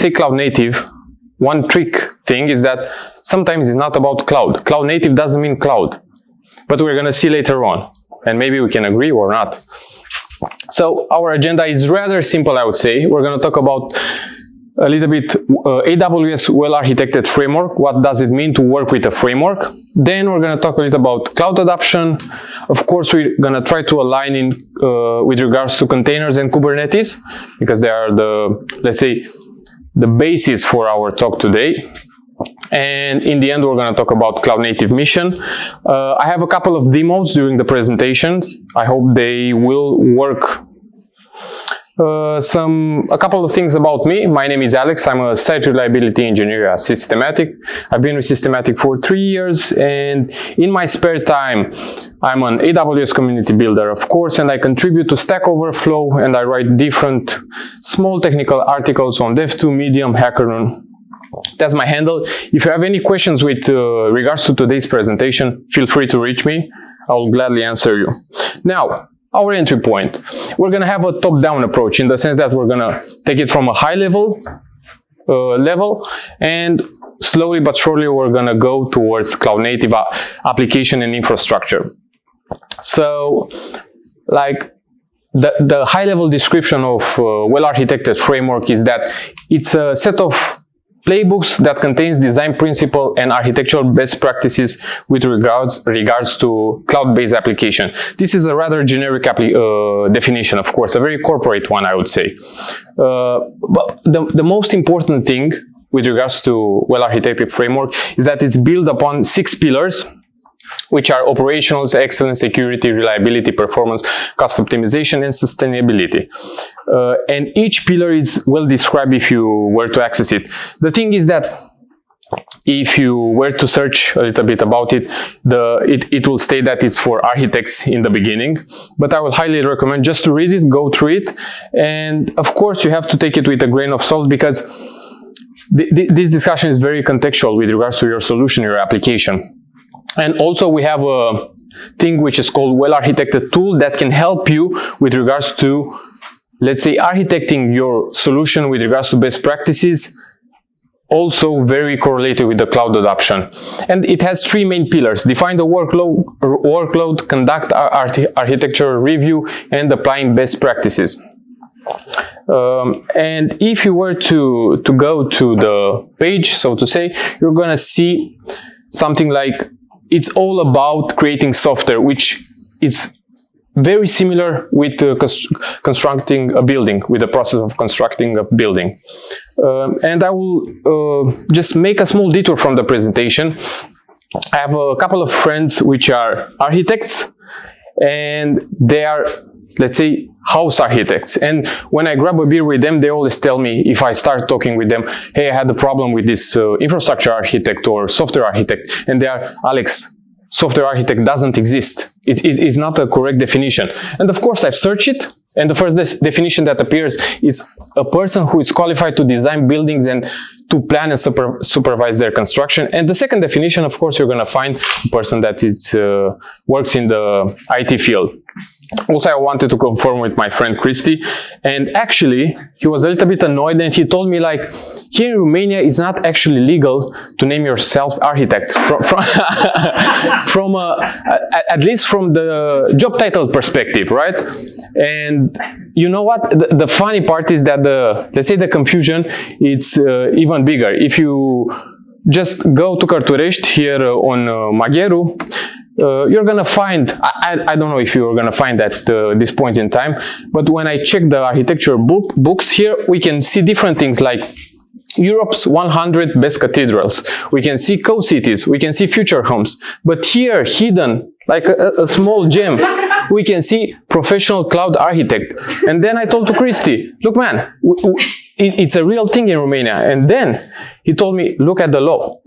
say cloud native, one trick thing is that sometimes it's not about cloud. Cloud native doesn't mean cloud, but we're going to see later on, and maybe we can agree or not. So our agenda is rather simple, I would say. We're going to talk about a little bit AWS well-architected framework. What does it mean to work with a framework? Then we're going to talk a little about cloud adoption. Of course, we're going to try to align in with regards to containers and Kubernetes, because they are the, let's say, the basis for our talk today. And in the end, we're going to talk about cloud native mission. I have a couple of demos during the presentations. I hope they will work. A couple of things about me. My name is Alex. I'm a site reliability engineer at Systematic. I've been with Systematic for 3 years, and in my spare time, I'm an AWS community builder, of course, and I contribute to Stack Overflow, and I write different small technical articles on Dev2, Medium, HackerRun. That's my handle. If you have any questions with regards to today's presentation, feel free to reach me. I will gladly answer you. Now, our entry point. We're going to have a top-down approach in the sense that we're going to take it from a high level, and slowly but surely we're going to go towards cloud-native application and infrastructure. So, like, the high-level description of well-architected framework is that it's a set of playbooks that contains design principle and architectural best practices with regards to cloud-based application. This is a rather generic definition, of course, a very corporate one, I would say. But the most important thing with regards to well-architected framework is that it's built upon 6 pillars, which are operations, excellence, security, reliability, performance, cost optimization, and sustainability. And each pillar is well described if you were to access it. The thing is that if you were to search a little bit about it, it will state that it's for architects in the beginning, but I would highly recommend just to read it, go through it, and of course you have to take it with a grain of salt, because this discussion is very contextual with regards to your solution, your application. And also we have a thing which is called well-architected tool that can help you with regards to, let's say, architecting your solution with regards to best practices, also very correlated with the cloud adoption. And it has 3 main pillars: define the workload, conduct architectural review, and applying best practices. And if you were to go to the page, so to say, you're gonna see something like it's all about creating software, which is very similar with constructing a building, with the process of constructing a building. And I will just make a small detour from the presentation. I have a couple of friends which are architects, and they are, let's say, house architects. And when I grab a beer with them, they always tell me, if I start talking with them, hey, I had a problem with this infrastructure architect or software architect, and they are, Alex, software architect doesn't exist. It is not a correct definition. And of course, I've searched it, and the first definition that appears is a person who is qualified to design buildings and to plan and supervise their construction. And the second definition, of course, you're going to find a person that works in the IT field. Also, I wanted to confirm with my friend Christy, and actually he was a little bit annoyed, and he told me, like, here in Romania it's not actually legal to name yourself architect from at least from the job title perspective, right? And you know what, the funny part is that let's say the confusion, it's even bigger. If you just go to Cărturești here on Magheru, you're gonna find, I don't know if you're gonna find at this point in time, but when I check the architecture books here, we can see different things like Europe's 100 best cathedrals, we can see co-cities, we can see future homes, but here, hidden, like a small gem, we can see professional cloud architect. And then I told to Christy, look man, it's a real thing in Romania. And then he told me, look at the law.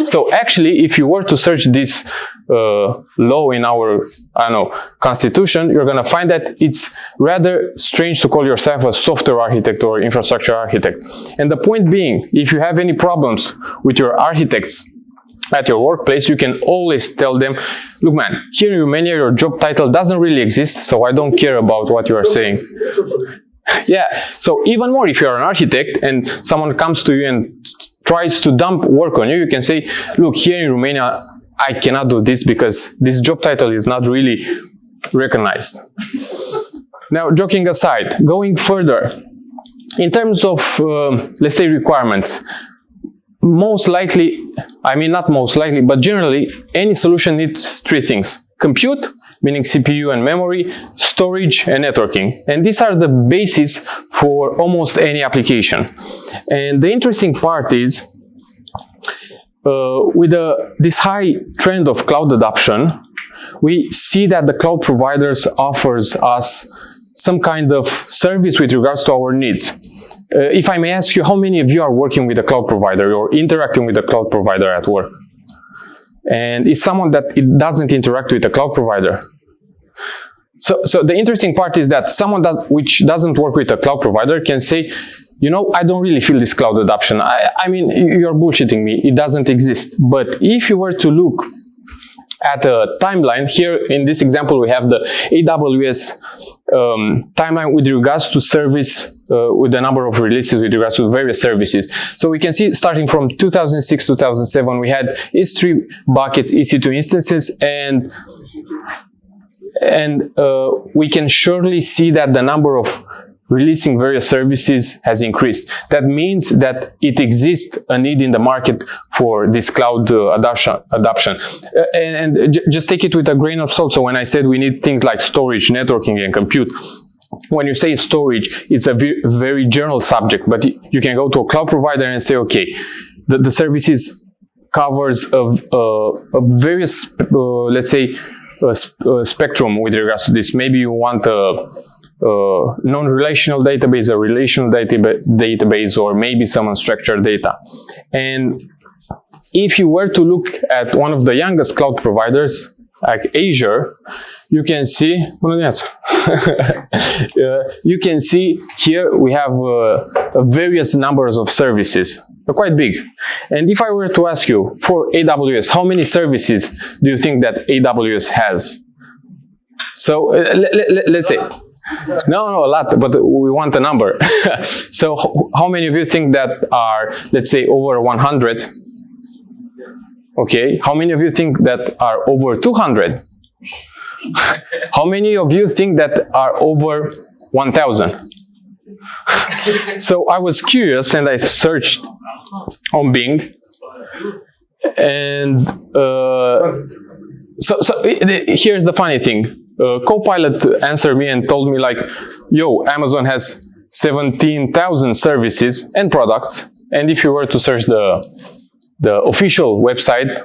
So actually, if you were to search this law in our, I don't know, constitution, you're going to find that it's rather strange to call yourself a software architect or infrastructure architect. And the point being, if you have any problems with your architects at your workplace, you can always tell them, look man, here in Romania your job title doesn't really exist, so I don't care about what you are saying. Yeah, so even more, if you're an architect and someone comes to you and tries to dump work on you, you can say, look, here in Romania, I cannot do this because this job title is not really recognized. Now, joking aside, going further, in terms of, let's say, requirements, most likely, I mean not most likely, but generally, any solution needs three things. Compute, meaning CPU and memory, storage and networking. And these are the basis for almost any application. And the interesting part is, with this high trend of cloud adoption, we see that the cloud providers offers us some kind of service with regards to our needs. If I may ask you, how many of you are working with a cloud provider or interacting with a cloud provider at work? And is someone that it doesn't interact with a cloud provider? So the interesting part is that someone which doesn't work with a cloud provider can say, you know, I don't really feel this cloud adoption. I mean, you're bullshitting me. It doesn't exist. But if you were to look at a timeline, here in this example, we have the AWS timeline with regards to service, with the number of releases with regards to various services. So we can see starting from 2006, 2007, we had S3 buckets, EC2 instances, and we can surely see that the number of releasing various services has increased. That means that it exists a need in the market for this cloud adoption. Just take it with a grain of salt. So when I said we need things like storage, networking, and compute, when you say storage, it's a very general subject, but you can go to a cloud provider and say, okay, the services covers a various, let's say, spectrum with regards to this. Maybe you want a non-relational database, a relational database, or maybe some unstructured data. And if you were to look at one of the youngest cloud providers, like Azure, you can see, you can see here we have various numbers of services. They're quite big. And if I were to ask you, for AWS, how many services do you think that AWS has? So let's say, no, a lot, but we want a number. So how many of you think that are, let's say, over 100? Okay, how many of you think that are over 200? How many of you think that are over 1,000? So I was curious and I searched on Bing, and here's the funny thing. Copilot answered me and told me like, yo, Amazon has 17,000 services and products, and if you were to search the official website,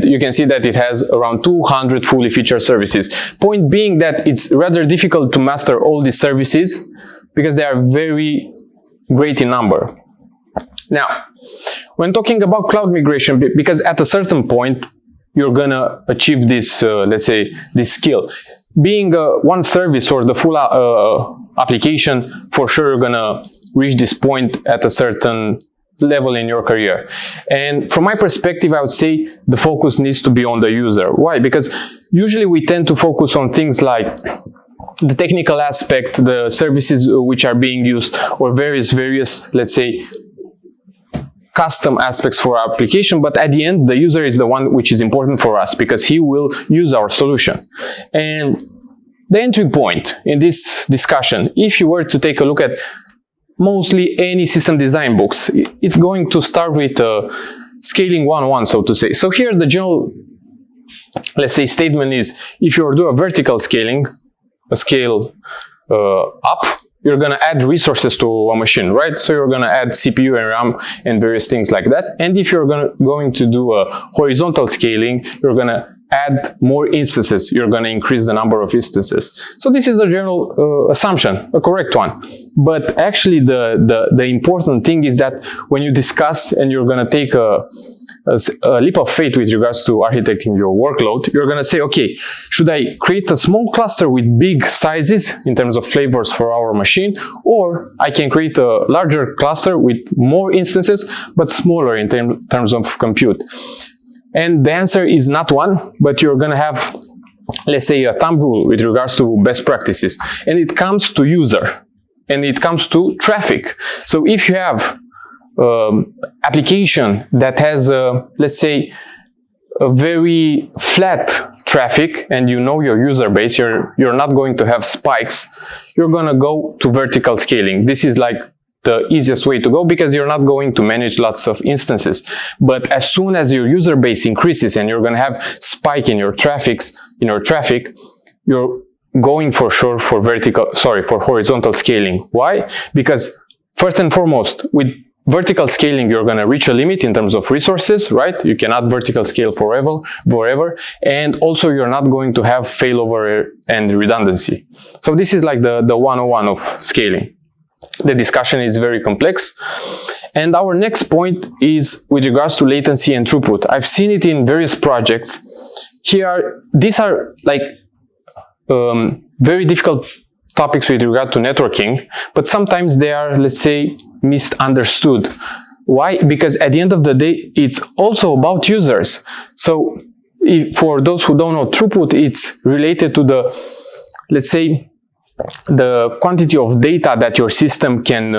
you can see that it has around 200 fully featured services. Point being that it's rather difficult to master all these services because they are very great in number. Now, when talking about cloud migration, because at a certain point, you're gonna achieve this, let's say, this skill. Being one service or the full application, for sure you're gonna reach this point at a certain level in your career. And from my perspective, I would say the focus needs to be on the user. Why? Because usually we tend to focus on things like the technical aspect, the services which are being used, or various, let's say, custom aspects for our application, but at the end, the user is the one which is important for us because he will use our solution. And the entry point in this discussion, if you were to take a look at mostly any system design books, it's going to start with scaling 1-1, so to say. So here the general, let's say, statement is, if you do a vertical scaling, a scale up, you're going to add resources to a machine, right? So you're going to add CPU and RAM and various things like that. And if you're going to do a horizontal scaling, you're going to add more instances. You're going to increase the number of instances. So this is a general assumption, a correct one. But actually the important thing is that when you discuss and you're going to take a leap of faith with regards to architecting your workload, you're going to say, okay, should I create a small cluster with big sizes in terms of flavors for our machine, or I can create a larger cluster with more instances, but smaller in terms of compute? And the answer is not one, but you're going to have let's say, a thumb rule with regards to best practices, and it comes to user, and it comes to traffic. So if you have application that has, let's say, a very flat traffic, and you know your user base, you're not going to have spikes, you're going to go to vertical scaling. This is like the easiest way to go, because you're not going to manage lots of instances. But as soon as your user base increases and you're going to have spike in your traffic, you're going for sure for horizontal scaling. Why? Because first and foremost, with vertical scaling, you're going to reach a limit in terms of resources, right? You cannot vertical scale forever. And also you're not going to have failover and redundancy. So this is like the 101 of scaling. The discussion is very complex. And our next point is with regards to latency and throughput. I've seen it in various projects. These are like very difficult topics with regard to networking, but sometimes they are, let's say, misunderstood. Why? Because at the end of the day, it's also about users. So for those who don't know, throughput, it's related to the, let's say, the quantity of data that your system can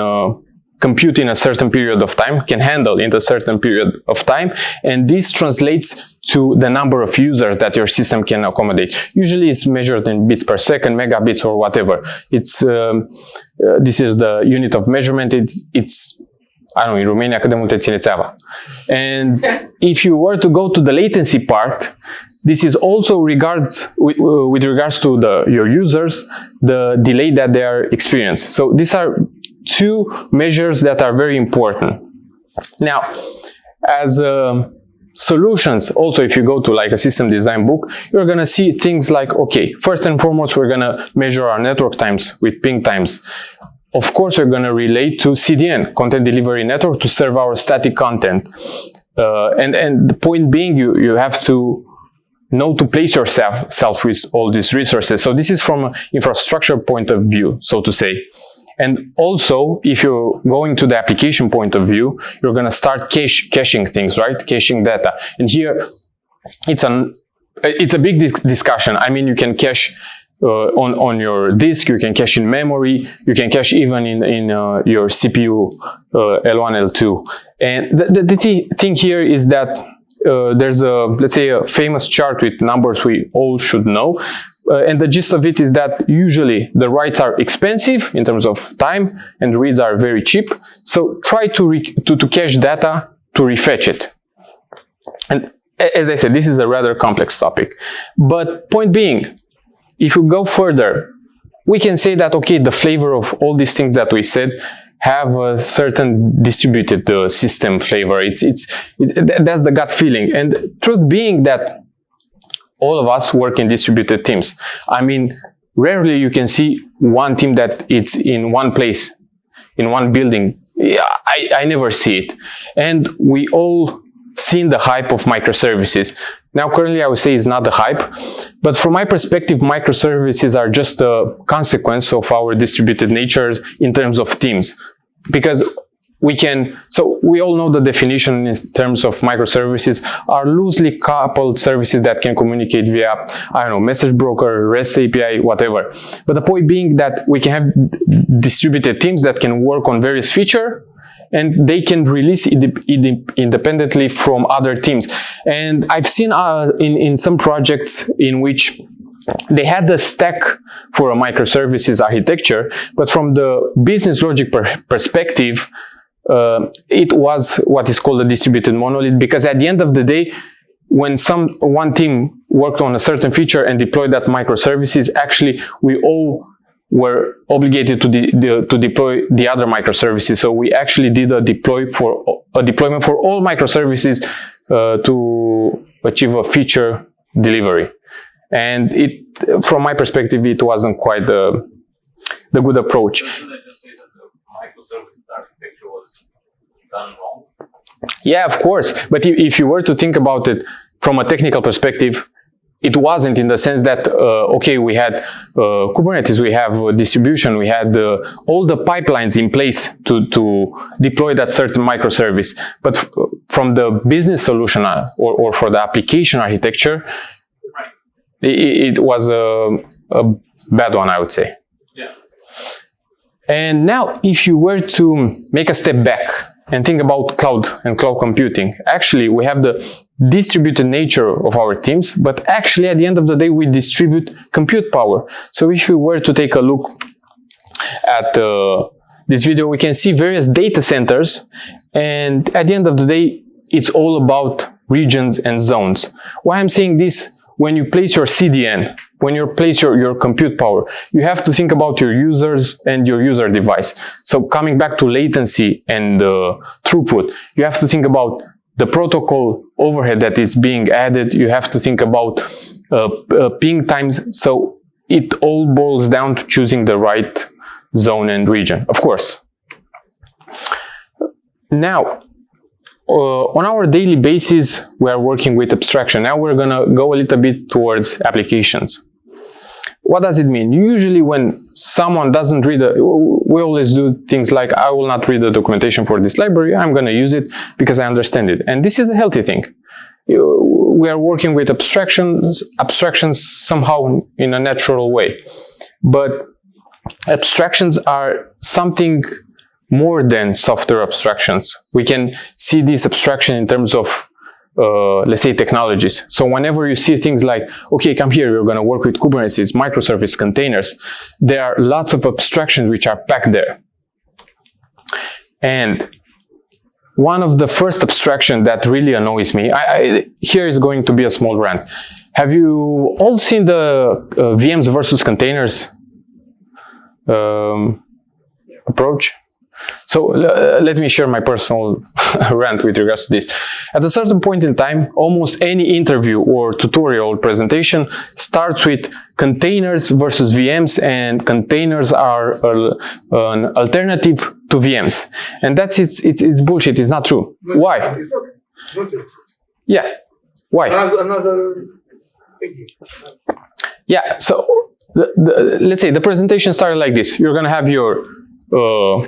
compute in a certain period of time, can handle in a certain period of time, and this translates to the number of users that your system can accommodate. Usually it's measured in bits per second, megabits, or whatever. It's this is the unit of measurement. It's I don't know, in Romania cât de multe ține țeava. And if you were to go to the latency part, this is also with regards to your users, the delay that they are experiencing. So these are two measures that are very important. Now, as solutions, also if you go to like a system design book, you're going to see things like, okay, first and foremost, we're going to measure our network times with ping times. Of course, we're going to relate to CDN, Content Delivery Network, to serve our static content. And the point being, you have to know to place yourself with all these resources. So this is from an infrastructure point of view, so to say. And also, if you're going to the application point of view, you're going to start caching things, right? Caching data. And here, it's a big discussion. I mean, you can cache on your disk, you can cache in memory, you can cache even in your CPU L1, L2. And the thing here is that there's let's say, a famous chart with numbers we all should know. And the gist of it is that usually the writes are expensive in terms of time and reads are very cheap. So try to cache data to refetch it. And as I said, this is a rather complex topic. But point being, if you go further, we can say that, okay, the flavor of all these things that we said have a certain distributed system flavor. That's the gut feeling. And truth being that all of us work in distributed teams. I mean, rarely you can see one team that it's in one place, in one building. I never see it. And we all seen the hype of microservices. Now, currently, I would say it's not the hype, but from my perspective, microservices are just a consequence of our distributed natures in terms of teams. Because we all know the definition in terms of microservices are loosely coupled services that can communicate via, I don't know, message broker, REST API, whatever. But the point being that we can have distributed teams that can work on various features, and they can release independently from other teams. And I've seen in some projects in which they had the stack for a microservices architecture, but from the business logic perspective, it was what is called a distributed monolith, because at the end of the day, when one team worked on a certain feature and deployed that microservices, actually we all were obligated to deploy the other microservices. So we actually did a deployment for all microservices to achieve a feature delivery. And from my perspective, it wasn't quite the good approach. Should I just say that the microservices architecture was done wrong? Yeah, of course. But if you were to think about it from a technical perspective, it wasn't, in the sense that, okay, we had Kubernetes, we have distribution, we had all the pipelines in place to deploy that certain microservice. But from the business solution or for the application architecture, it was a bad one, I would say. Yeah. And now, if you were to make a step back and think about cloud and cloud computing, actually we have the distributed nature of our teams, but actually at the end of the day we distribute compute power. So if we were to take a look at this video, we can see various data centers, and at the end of the day it's all about regions and zones. Why I'm saying this? When you place your CDN, when you place your compute power, you have to think about your users and your user device. So coming back to latency and throughput, you have to think about the protocol overhead that is being added. You have to think about ping times. So it all boils down to choosing the right zone and region, of course. Now, on our daily basis, we are working with abstraction. Now we're gonna go a little bit towards applications. What does it mean? Usually when someone doesn't read, we always do things like, I will not read the documentation for this library, I'm gonna use it because I understand it. And this is a healthy thing. We are working with abstractions somehow in a natural way. But abstractions are something more than software abstractions. We can see this abstraction in terms of, let's say, technologies. So whenever you see things like, okay, come here, you're going to work with Kubernetes, microservice containers, there are lots of abstractions which are packed there. And one of the first abstractions that really annoys me, here is going to be a small rant. Have you all seen the VMs versus containers approach? So let me share my personal rant with regards to this. At a certain point in time, almost any interview or tutorial or presentation starts with containers versus VMs, and containers are an alternative to VMs. And that's it's bullshit, it's not true. Why? It's not true. Yeah. Why? Another thinking. Yeah, so let's say the presentation started like this. You're going to have your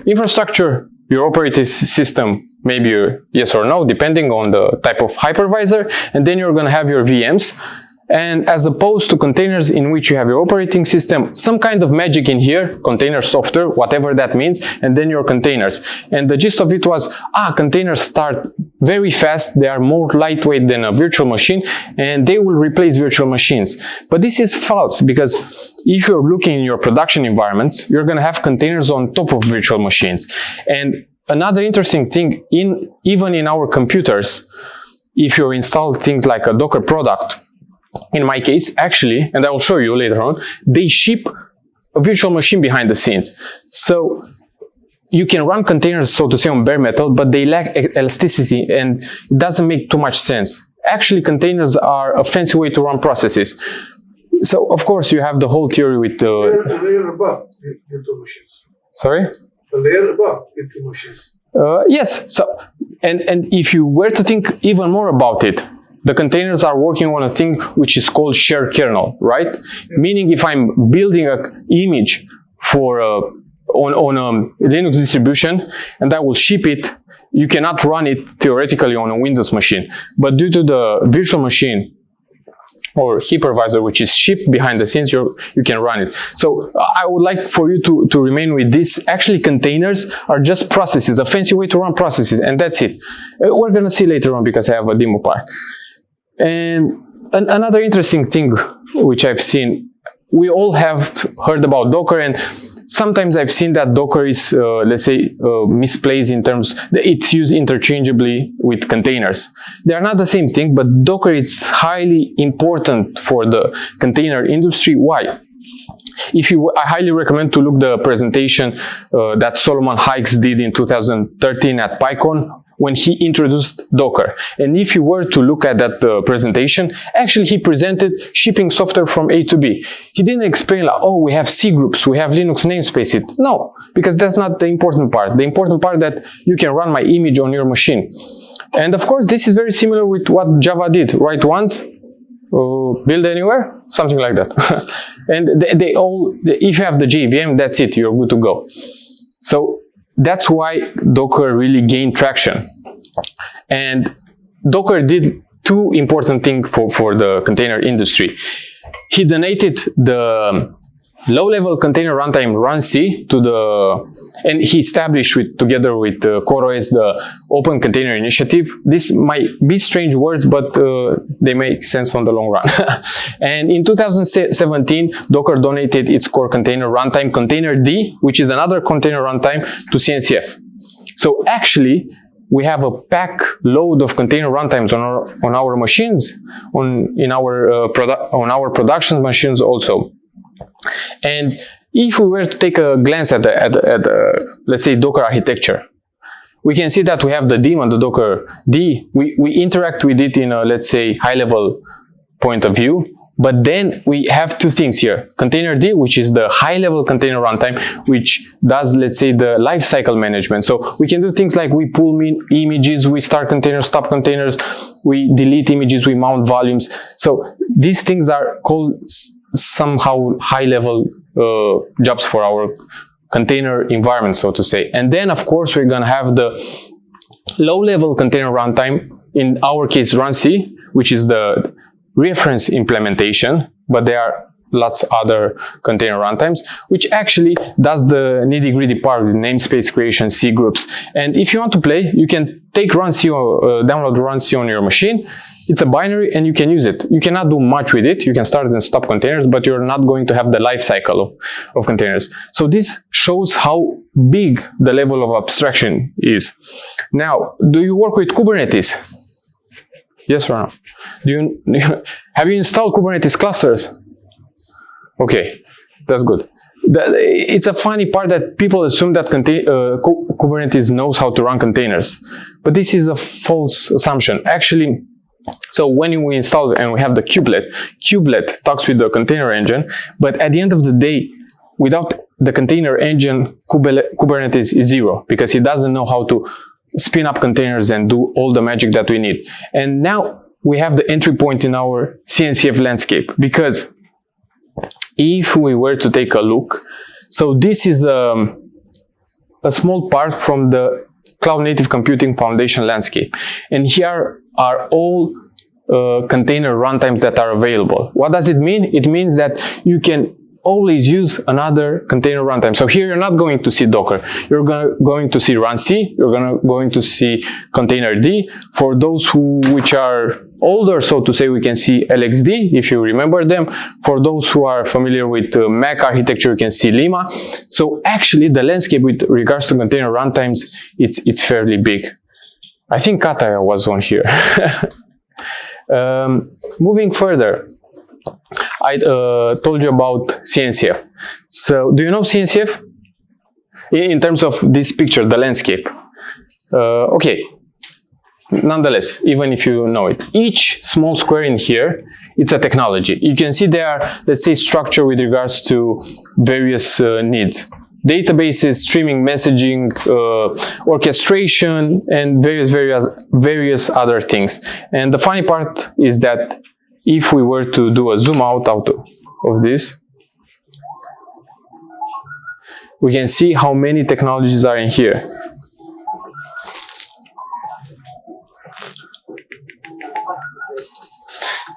infrastructure, your operating system, maybe yes or no, depending on the type of hypervisor, and then you're going to have your VMs. And as opposed to containers in which you have your operating system, some kind of magic in here, container software, whatever that means, and then your containers. And the gist of it was, containers start very fast, they are more lightweight than a virtual machine, and they will replace virtual machines. But this is false, because if you're looking in your production environments, you're going to have containers on top of virtual machines. And another interesting thing, even in our computers, if you install things like a Docker product, in my case, actually, and I will show you later on, they ship a virtual machine behind the scenes. So you can run containers, so to say, on bare metal, but they lack elasticity and it doesn't make too much sense. Actually, containers are a fancy way to run processes. So, of course, you have the whole theory with the... The layer above virtual machines. Sorry? The layer above virtual machines. Yes. So, and if you were to think even more about it, the containers are working on a thing which is called shared kernel, right? Yeah. Meaning if I'm building an image for on a Linux distribution and I will ship it, you cannot run it theoretically on a Windows machine. But due to the virtual machine or hypervisor which is shipped behind the scenes, you can run it. So I would like for you to remain with this. Actually, containers are just processes, a fancy way to run processes, and that's it. We're going to see later on because I have a demo part. And another interesting thing which I've seen, we all have heard about Docker, and sometimes I've seen that Docker is, let's say, misplaced in terms that it's used interchangeably with containers. They are not the same thing, but Docker is highly important for the container industry. Why? I highly recommend to look the presentation that Solomon Hykes did in 2013 at PyCon, when he introduced Docker. And if you were to look at that presentation, actually he presented shipping software from A to B. He didn't explain like, oh, we have C groups, we have Linux namespace. No, because that's not the important part. The important part that you can run my image on your machine. And of course, this is very similar with what Java did. Write once, build anywhere, something like that. And they all, if you have the JVM, that's it, you're good to go. So that's why Docker really gained traction. And Docker did two important things for the container industry. he donated the low-level container runtime runc to and he established together with CoreOS the Open Container Initiative. This might be strange words, but they make sense on the long run. And in 2017, Docker donated its core container runtime containerd, which is another container runtime, to CNCF. So actually, we have a pack load of container runtimes on our machines, on our production machines also. And if we were to take a glance at let's say Docker architecture, we can see that we have the daemon, the Docker D. We interact with it in a, let's say, high-level point of view. But then we have two things here. Containerd, which is the high-level container runtime, which does, let's say, the lifecycle management. So we can do things like we pull images, we start containers, stop containers, we delete images, we mount volumes. So these things are called somehow high-level jobs for our container environment, so to say. And then, of course, we're going to have the low-level container runtime, in our case, runc, which is the reference implementation, but there are lots of other container runtimes, which actually does the nitty-gritty part with namespace creation, C groups. And if you want to play, you can take runc or download runc on your machine. It's a binary and you can use it. You cannot do much with it. You can start and stop containers, but you're not going to have the life cycle of containers. So this shows how big the level of abstraction is. Now, do you work with Kubernetes? Yes or no? Have you installed Kubernetes clusters? Okay, that's good. It's a funny part that people assume that Kubernetes knows how to run containers, but this is a false assumption. Actually, so when we install and we have the kubelet talks with the container engine, but at the end of the day, without the container engine, Kubernetes is zero, because it doesn't know how to spin up containers and do all the magic that we need. And now we have the entry point in our CNCF landscape, because if we were to take a look, so this is a small part from the Cloud Native Computing Foundation landscape. And here are all container runtimes that are available. What does it mean? It means that you can always use another container runtime. So here you're not going to see Docker. You're going to see runc. You're going to see containerd. For those which are older, so to say, we can see LXD, if you remember them. For those who are familiar with Mac architecture, you can see Lima. So actually, the landscape with regards to container runtimes, it's fairly big. I think Kata was one here. Moving further, I told you about CNCF. So, do you know CNCF? In terms of this picture, the landscape. Okay. Nonetheless, even if you know it, each small square in here, it's a technology. You can see there are, let's say, structure with regards to various needs. Databases, streaming, messaging, orchestration, and various other things. And the funny part is that if we were to do a zoom out of this, we can see how many technologies are in here.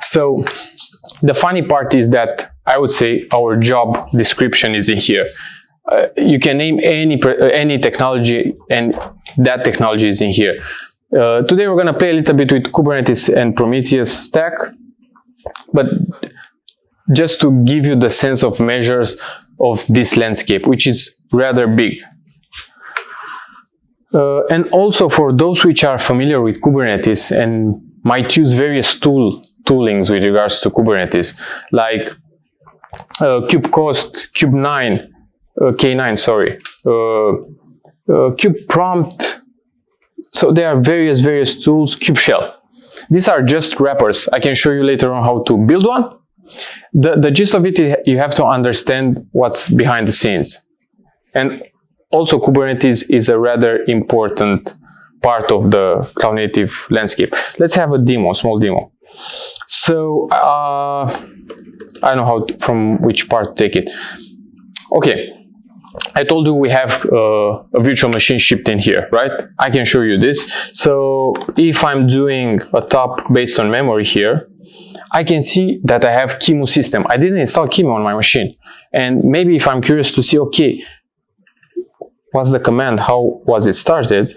So the funny part is that I would say our job description is in here. You can name any technology, and that technology is in here. Today we're going to play a little bit with Kubernetes and Prometheus stack, but just to give you the sense of measures of this landscape, which is rather big. And also for those which are familiar with Kubernetes and might use various toolings with regards to Kubernetes, like kubecost, K9, sorry, kubeprompt. So there are various tools, kubeshell. These are just wrappers. I can show you later on how to build one. The gist of it, you have to understand what's behind the scenes. And also Kubernetes is a rather important part of the cloud native landscape. Let's have a demo, small demo. So I don't know from which part to take it. Okay. I told you we have a virtual machine shipped in here, right? I can show you this. So if I'm doing a top based on memory here, I can see that I have QEMU system. I didn't install QEMU on my machine. And maybe if I'm curious to see, okay, what's the command, how was it started,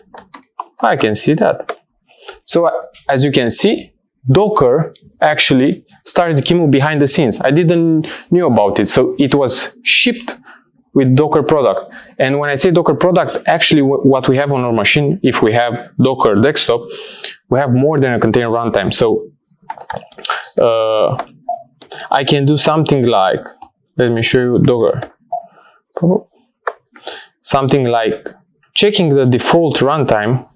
I can see that. So as you can see, Docker actually started QEMU behind the scenes. I didn't knew about it, so it was shipped with Docker product. And when I say Docker product, actually what we have on our machine, if we have Docker desktop, we have more than a container runtime. So I can do something like, let me show you Docker. Something like checking the default runtime,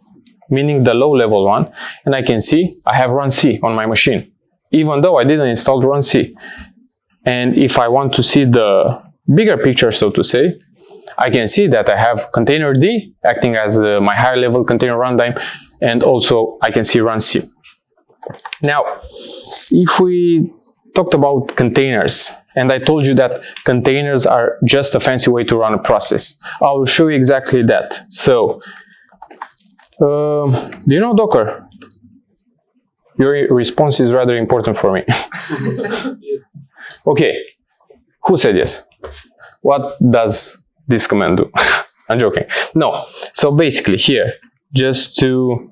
meaning the low-level one, and I can see I have runc on my machine, even though I didn't install runc. And if I want to see the bigger picture, so to say, I can see that I have containerd acting as my higher-level container runtime, and also I can see runc. Now, if we talked about containers, and I told you that containers are just a fancy way to run a process, I will show you exactly that. So, do you know Docker? Your response is rather important for me. Yes. Okay, who said yes? What does this command do? I'm joking. No, so basically here, just to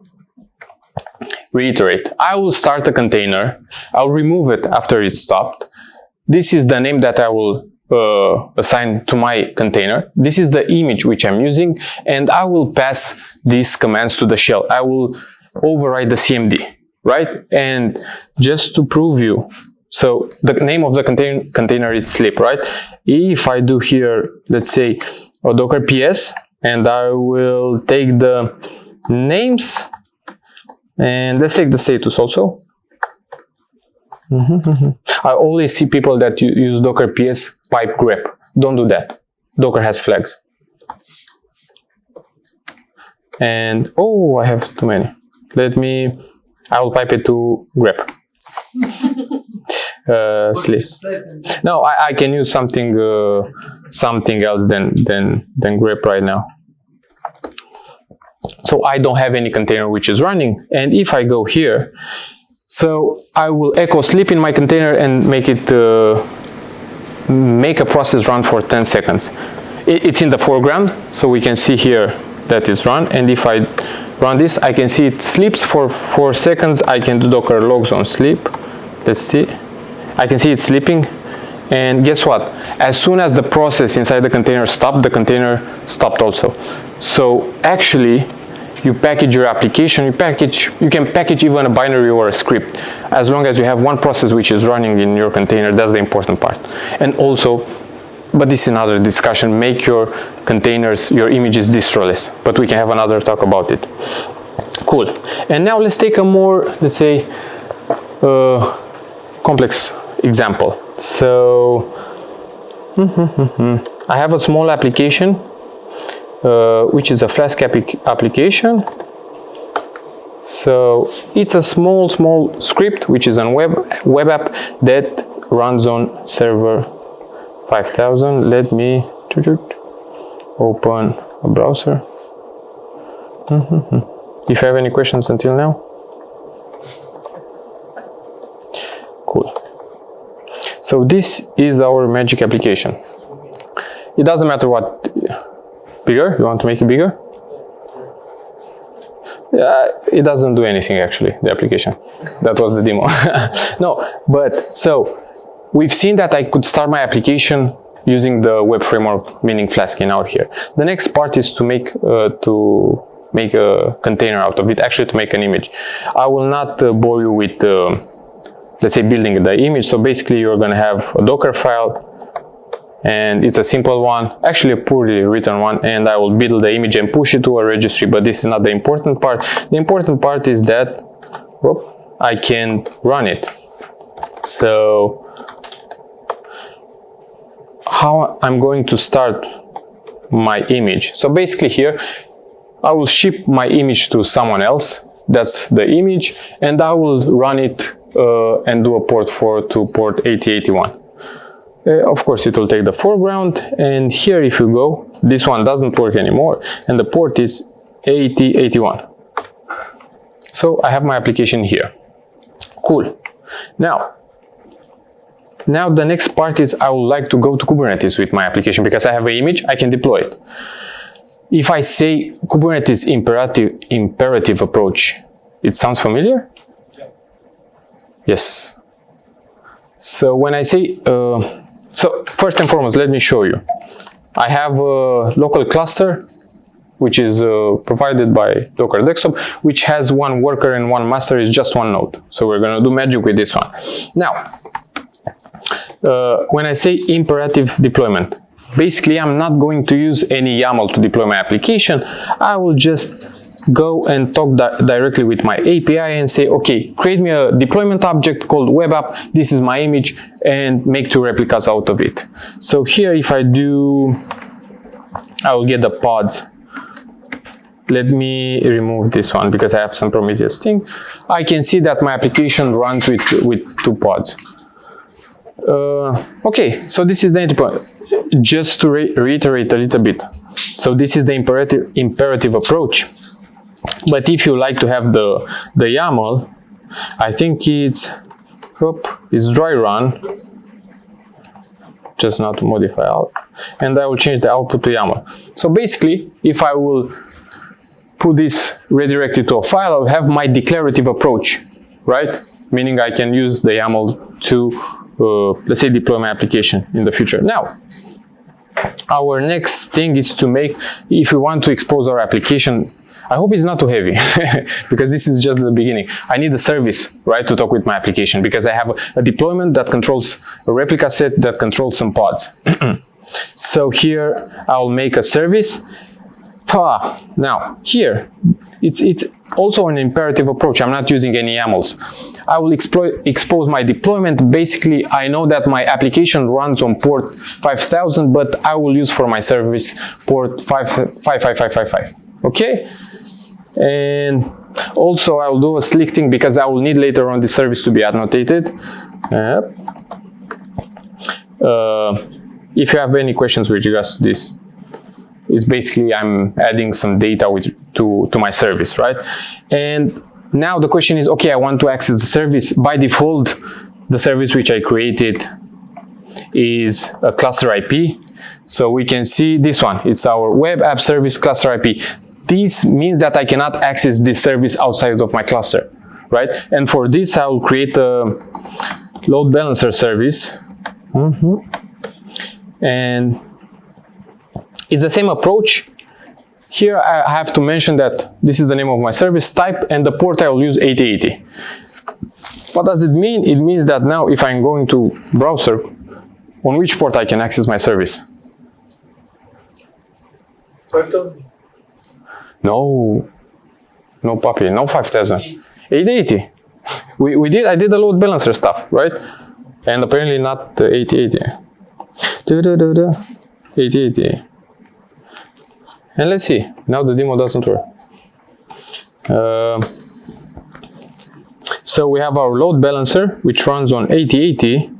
reiterate, I will start a container, I'll remove it after it's stopped. This is the name that I will assign to my container. This is the image which I'm using, and I will pass these commands to the shell. I will override the CMD, right? And just to prove you, so the name of the container is sleep, right? If I do here, let's say a Docker PS, and I will take the names, and let's take the status also. I always see people that use Docker PS pipe grep. Don't do that. Docker has flags. And oh, I have too many. I will pipe it to grep. Sleep. No, I can use something else than grep right now. So I don't have any container which is running. And if I go here, so I will echo sleep in my container and make it make a process run for 10 seconds. It's in the foreground, so we can see here that it's run. And if I run this, I can see it sleeps for 4 seconds. I can do Docker logs on sleep. Let's see. I can see it sleeping. And guess what? As soon as the process inside the container stopped, the container stopped also. So actually, you package your application, you can package even a binary or a script. As long as you have one process which is running in your container, that's the important part. And also, but this is another discussion, make your containers, your images distroless. But we can have another talk about it. Cool. And now let's take a more, let's say, complex example. So, I have a small application, which is a Flask application. So it's a small script which is a web app that runs on server 5000. Let me open a browser. If you have any questions until now. Cool. So this is our magic application. It doesn't matter what. Bigger? You want to make it bigger? It doesn't do anything actually, the application. That was the demo. No, but so we've seen that I could start my application using the web framework, meaning Flask in out here. The next part is to make a container out of it, actually to make an image. I will not bore you with, let's say, building the image. So basically you're going to have a Docker file, and it's a simple one, actually a poorly written one, and I will build the image and push it to a registry, but this is not the important part. The important part is that I can run it. So how I'm going to start my image. So basically here, I will ship my image to someone else. That's the image, and I will run it and do a port to port 8081. Of course, it will take the foreground, and here if you go, this one doesn't work anymore, and the port is 8081. So I have my application here. Cool. Now, Now the next part is I would like to go to Kubernetes with my application because I have an image, I can deploy it. If I say Kubernetes imperative approach, it sounds familiar? Yeah. Yes. So when I say, so first and foremost, let me show you. I have a local cluster, which is provided by Docker Desktop, which has one worker and one master, is just one node. So we're going to do magic with this one. Now, when I say imperative deployment, basically I'm not going to use any YAML to deploy my application. I will just go and talk directly with my API and say, okay, create me a deployment object called web app. This is my image, and make 2 replicas out of it. So here, if I do, I will get the pods. Let me remove this one because I have some Prometheus thing. I can see that my application runs with 2 pods. Okay, so this is the endpoint. Just to reiterate a little bit. So this is the imperative approach. But if you like to have the YAML, I think it's dry run, just not to modify out, and I will change the output to YAML. So basically, if I will put this redirected to a file, I'll have my declarative approach, right? Meaning I can use the YAML to, let's say, deploy my application in the future. Now, our next thing is to make, if we want to expose our application, I hope it's not too heavy because this is just the beginning. I need a service, right, to talk with my application because I have a deployment that controls a replica set that controls some pods. So here I'll make a service. Now here, it's also an imperative approach. I'm not using any YAMLs. I will expose my deployment. Basically, I know that my application runs on port 5000, but I will use for my service port 55555. Okay? And also I will do a slick thing because I will need later on the service to be annotated. If you have any questions with regards to this, it's basically I'm adding some data to my service, right? And now the question is, okay, I want to access the service. By default, the service which I created is a cluster IP. So we can see this one. It's our web app service cluster IP. This means that I cannot access this service outside of my cluster, right? And for this, I will create a load balancer service. And it's the same approach. Here I have to mention that this is the name of my service type and the port I will use 8080. What does it mean? It means that now if I'm going to browser, on which port I can access my service? 5000. No, puppy, no 5000. 880. I did the load balancer stuff, right? And apparently not 8080. 8080. And let's see, now the demo doesn't work. So we have our load balancer, which runs on 8080.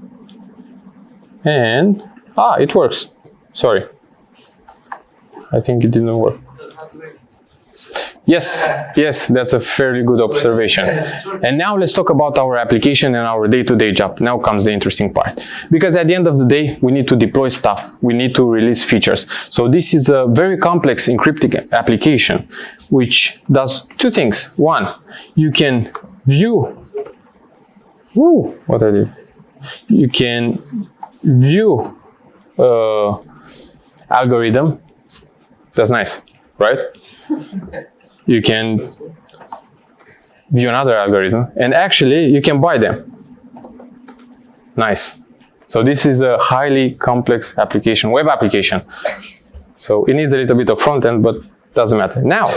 And, it works. Sorry. I think it didn't work. Yes, that's a fairly good observation. And now let's talk about our application and our day-to-day job. Now comes the interesting part. Because at the end of the day, we need to deploy stuff. We need to release features. So this is a very complex encrypted application, which does 2 things. One, you can view, you can view algorithm. That's nice, right? You can view another algorithm, and actually you can buy them. Nice. So this is a highly complex application, web application. So it needs a little bit of front end, but doesn't matter. Now,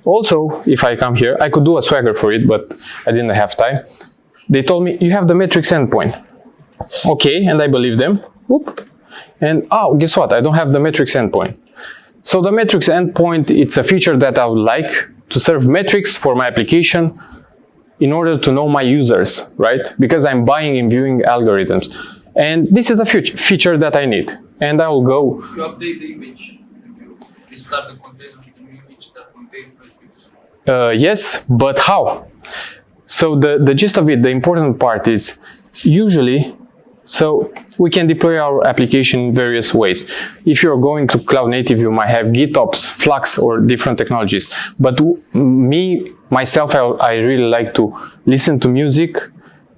also, if I come here, I could do a Swagger for it, but I didn't have time. They told me, you have the metrics endpoint. Okay, and I believe them. Whoop. And guess what? I don't have the metrics endpoint. So the metrics endpoint, it's a feature that I would like to serve metrics for my application in order to know my users, right? Because I'm buying and viewing algorithms. And this is a feature that I need. And I will go. You update the image. You start the container with the image that contains metrics. Yes, but how? So the gist of it, the important part is usually So we can deploy our application in various ways. If you're going to cloud native, you might have GitOps, Flux, or different technologies. But myself, I really like to listen to music,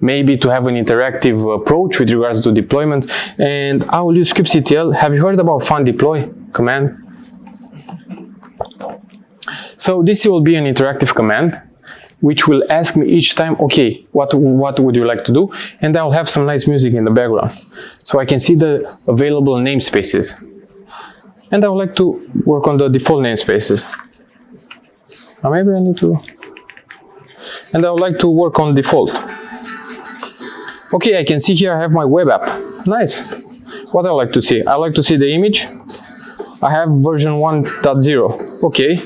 maybe to have an interactive approach with regards to deployment. And I will use kubectl. Have you heard about fun deploy command? So this will be an interactive command, which will ask me each time, okay, what would you like to do? And I'll have some nice music in the background. So I can see the available namespaces. And I would like to work on the default namespaces. Or maybe I need to... And I would like to work on default. Okay, I can see here I have my web app. Nice. What I like to see? I like to see the image. I have version 1.0. Okay.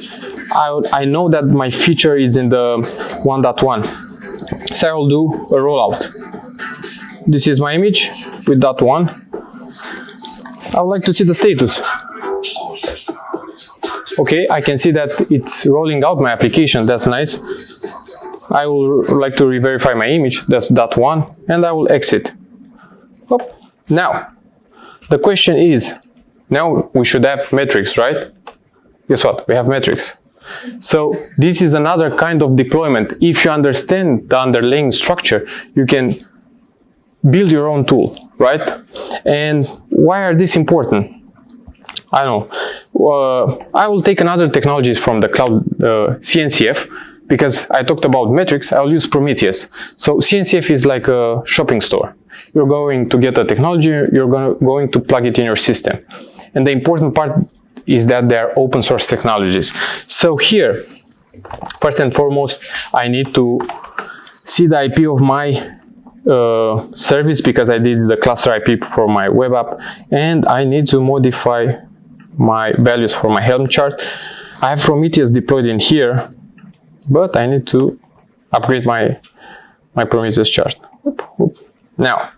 I know that my feature is in the 1.1. So I will do a rollout. This is my image with .1. I would like to see the status. Okay, I can see that it's rolling out my application. That's nice. I will like to re-verify my image. That's .1, and I will exit. Oop. Now, the question is, now we should have metrics, right? Guess what? We have metrics. So this is another kind of deployment. If you understand the underlying structure, you can build your own tool, right? And why are these important? I don't know. I will take another technologies from the cloud, CNCF, because I talked about metrics. I'll use Prometheus. So CNCF is like a shopping store. You're going to get a technology, you're going to plug it in your system. And the important part is that they are open source technologies. So here, first and foremost, I need to see the IP of my service, because I did the cluster IP for my web app, and I need to modify my values for my Helm chart. I have Prometheus deployed in here, but I need to upgrade my Prometheus chart. Now,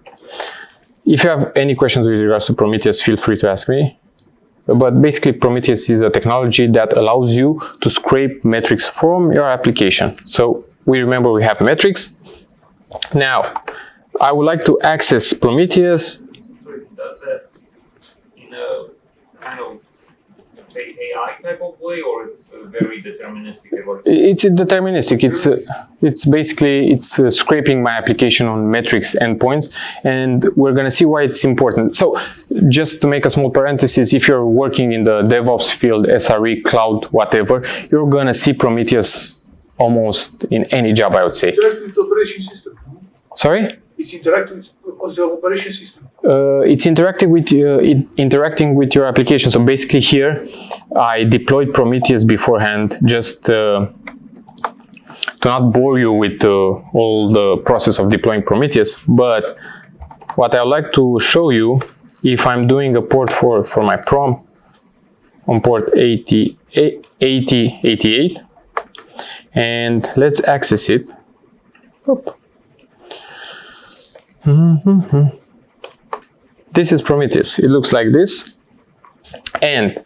if you have any questions with regards to Prometheus, feel free to ask me. But basically, Prometheus is a technology that allows you to scrape metrics from your application. So we remember we have metrics. Now, I would like to access Prometheus. So it does that in a kind of, let's say, AI type of way, or it's very deterministic? It's deterministic. It's basically scraping my application on metrics endpoints, and we're gonna see why it's important. So, just to make a small parenthesis, if you're working in the DevOps field, SRE, cloud, whatever, you're gonna see Prometheus almost in any job, I would say. With the operation system. Sorry? It's interacting with the operation system. It's interacting with your application. So basically here, I deployed Prometheus beforehand, just to not bore you with all the process of deploying Prometheus. But what I would like to show you, if I'm doing a port for my prom on port 8088, and let's access it. Oop. This is Prometheus. It looks like this. And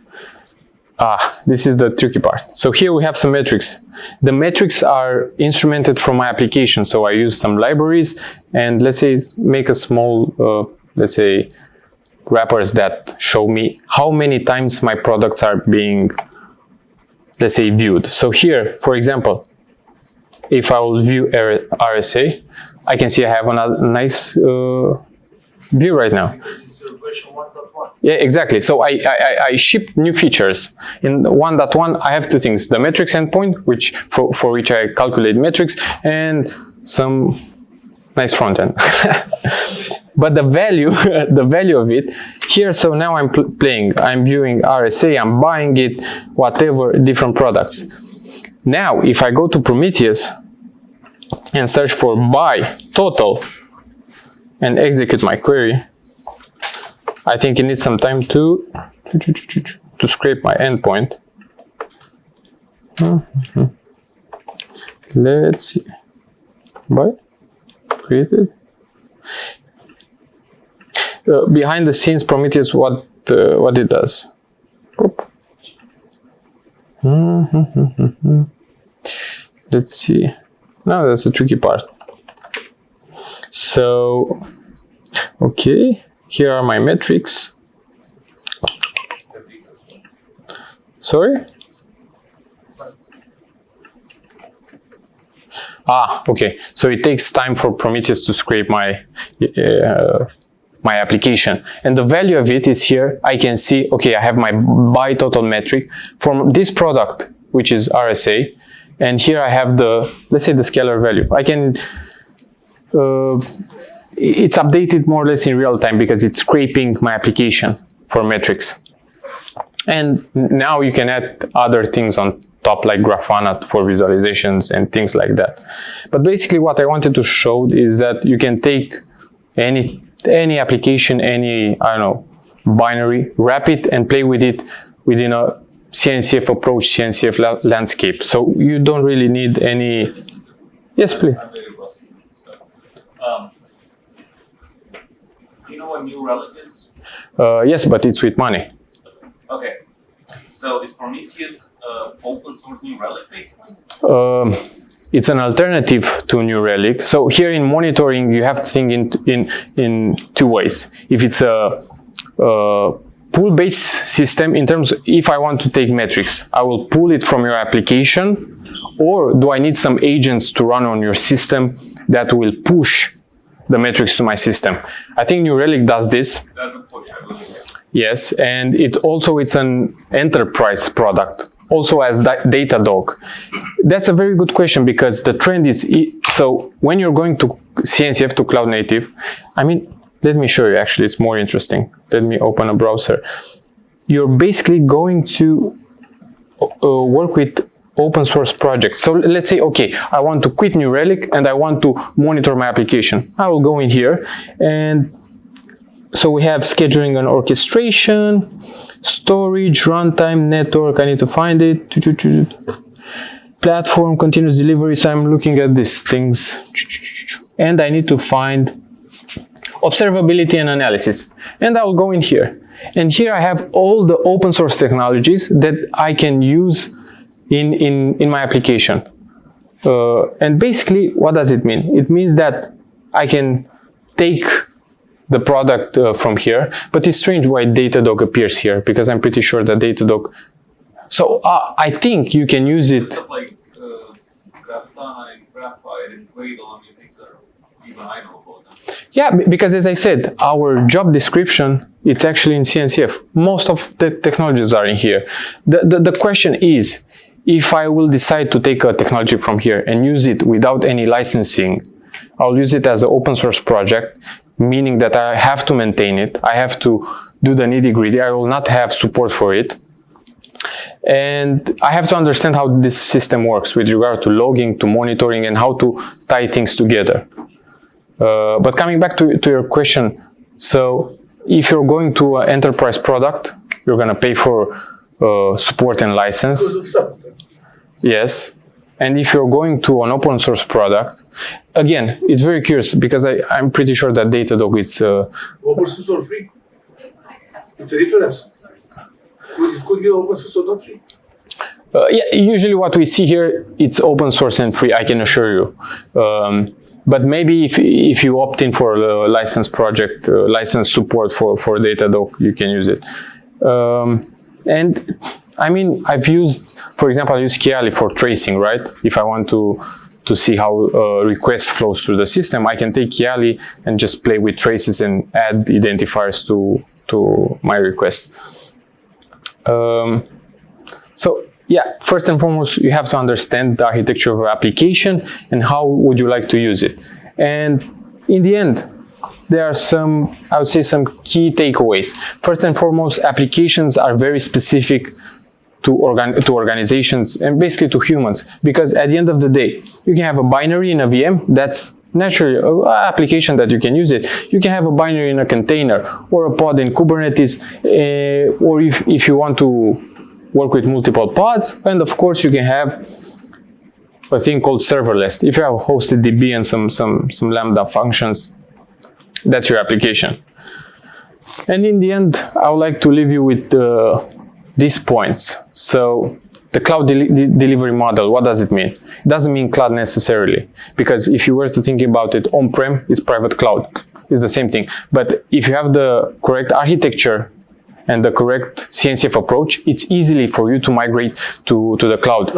this is the tricky part. So here we have some metrics. The metrics are instrumented from my application. So I use some libraries and let's say make a small, let's say, wrappers that show me how many times my products are being, let's say, viewed. So here, for example, if I will view RSA, I can see I have a nice view right now. This is version 1.1. Yeah, exactly. So I ship new features. In 1.1, I have two things: the metrics endpoint, which for which I calculate metrics, and some nice front end. But the value, the value of it here. So now I'm playing. I'm viewing RSA. I'm buying it, whatever, different products. Now, if I go to Prometheus and search for buy total and execute my query, I think it needs some time to scrape my endpoint. Let's see. Buy created. Behind the scenes, Prometheus, what it does. Let's see. Now that's a tricky part. So Okay, here are my metrics. Sorry? Okay. So it takes time for Prometheus to scrape my my application, and the value of it is here. I can see, okay, I have my buy total metric from this product, which is RSA, and here I have the, let's say, the scalar value. I can it's updated more or less in real time because it's scraping my application for metrics. And now you can add other things on top, like Grafana for visualizations and things like that. But basically what I wanted to show is that you can take any application, any, I don't know, binary, wrap it and play with it within a CNCF approach, CNCF landscape. So you don't really need any... Yes, please. I'm very rusty with this stuff. Do you know what New Relic is? Yes, but it's with money. Okay. So is Prometheus open source New Relic basically? It's an alternative to New Relic. So here in monitoring, you have to think in two ways. If it's a pool-based system, in terms of if I want to take metrics, I will pull it from your application, or do I need some agents to run on your system that will push the metrics to my system? I think New Relic does this. That's a push, I believe. Yes, and it's an enterprise product, also as Datadog. That's a very good question, because the trend is, so when you're going to CNCF to cloud native, I mean, let me show you, actually, it's more interesting. Let me open a browser. You're basically going to work with open source projects. So let's say, okay, I want to quit New Relic and I want to monitor my application. I will go in here, and so we have scheduling and orchestration, storage, runtime, network. I need to find it. Platform, continuous delivery. So I'm looking at these things, and I need to find observability and analysis. And I will go in here. And here I have all the open source technologies that I can use in my application. And basically, what does it mean? It means that I can take the product from here, but it's strange why Datadog appears here, because I'm pretty sure that Datadog... So I think you can use it... Stuff like Grafana and Graphite and Gradle, I mean, things that even I know about them. Yeah, because as I said, our job description, it's actually in CNCF. Most of the technologies are in here. The question is, if I will decide to take a technology from here and use it without any licensing, I'll use it as an open source project, meaning that I have to maintain it, I have to do the nitty-gritty, I will not have support for it. And I have to understand how this system works with regard to logging, to monitoring, and how to tie things together. But coming back to your question, so if you're going to an enterprise product, you're going to pay for support and license. Yes. And if you're going to an open source product, again, it's very curious, because I'm pretty sure that Datadog is... Open source or free? It's a difference. It could be open source or not free. Yeah, usually what we see here, it's open source and free, I can assure you. But maybe if you opt in for a license project, license support for Datadog, you can use it. And I mean, I've used, for example, I use Kiali for tracing, right? If I want to see how request flows through the system, I can take Kiali and just play with traces and add identifiers to my request. So yeah, first and foremost, you have to understand the architecture of your application and how would you like to use it. And in the end, there are some, I would say, some key takeaways. First and foremost, applications are very specific to organizations and basically to humans, because at the end of the day, you can have a binary in a VM that's naturally an application that you can use it. You can have a binary in a container or a pod in Kubernetes, or if you want to work with multiple pods, and of course you can have a thing called serverless. If you have a hosted DB and some Lambda functions, that's your application. And in the end, I would like to leave you with these points. So the cloud delivery model, what does it mean? It doesn't mean cloud necessarily, because if you were to think about it, on-prem is private cloud. it's the same thing. But if you have the correct architecture and the correct CNCF approach, it's easily for you to migrate to the cloud.